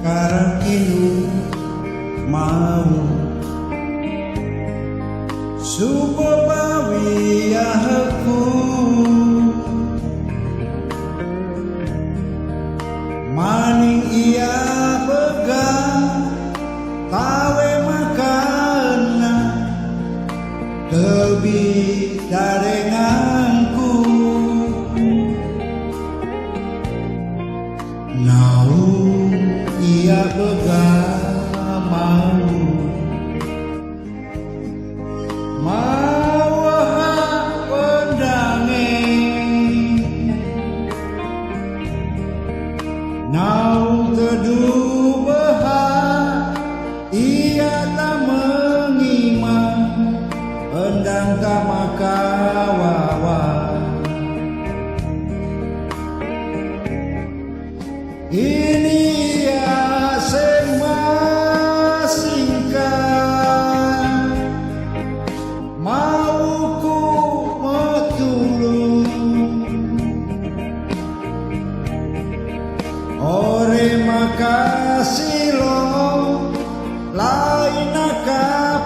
karakinu mau subabawi aku maning ia pegang tawe makana tebi darenganku nau ia pegang mau pendange nau teduh behak ia tak mengimang pendang tak makawawa ini ya semasingkan mauku metulung ore makasih lo lain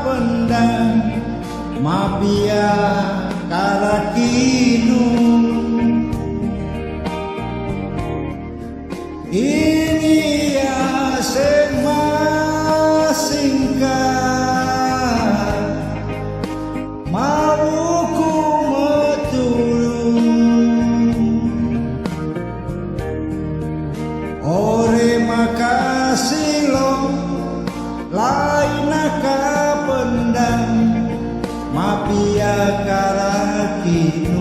pendang mapia karakinu ini ya semasingkan mauku metulung ore makasih lo lain pendang mapia karakinu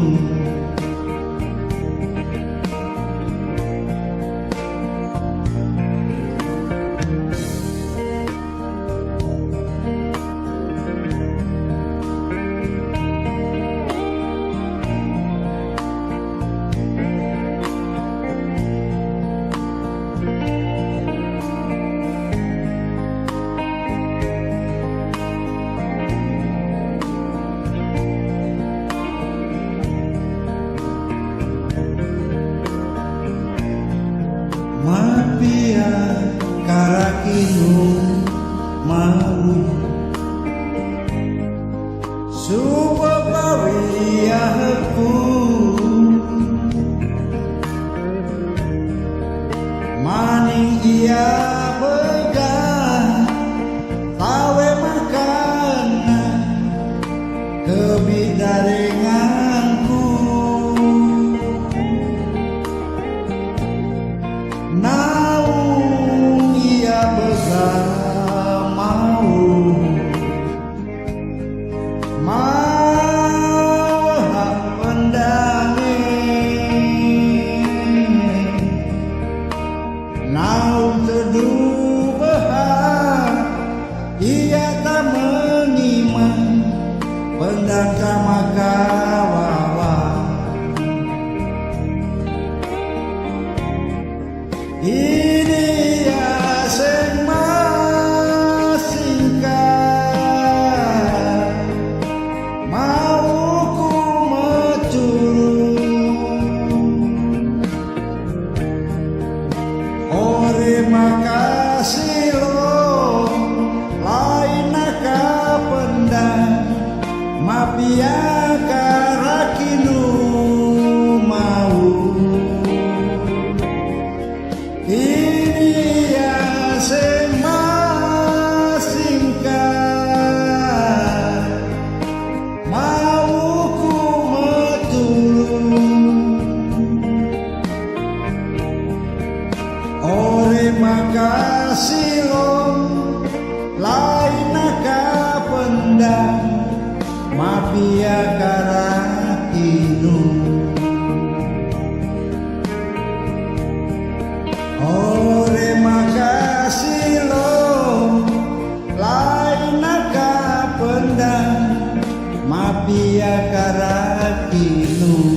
mapia karakinu mau subabawi aku maning ia pegang tawe makana kebidarenganku naung ia bersama mau hak pendange naung teduh behak ia tak mengimang pendang sama kawawa ini ya semasingkan mauku metulung ore makasih lo lain pendang mapia karakinu mau ini ya semasingkan mauku metulung ore makasih lo lain pendang mapia karakinu ore makasih lo lain pendang mapia karakinu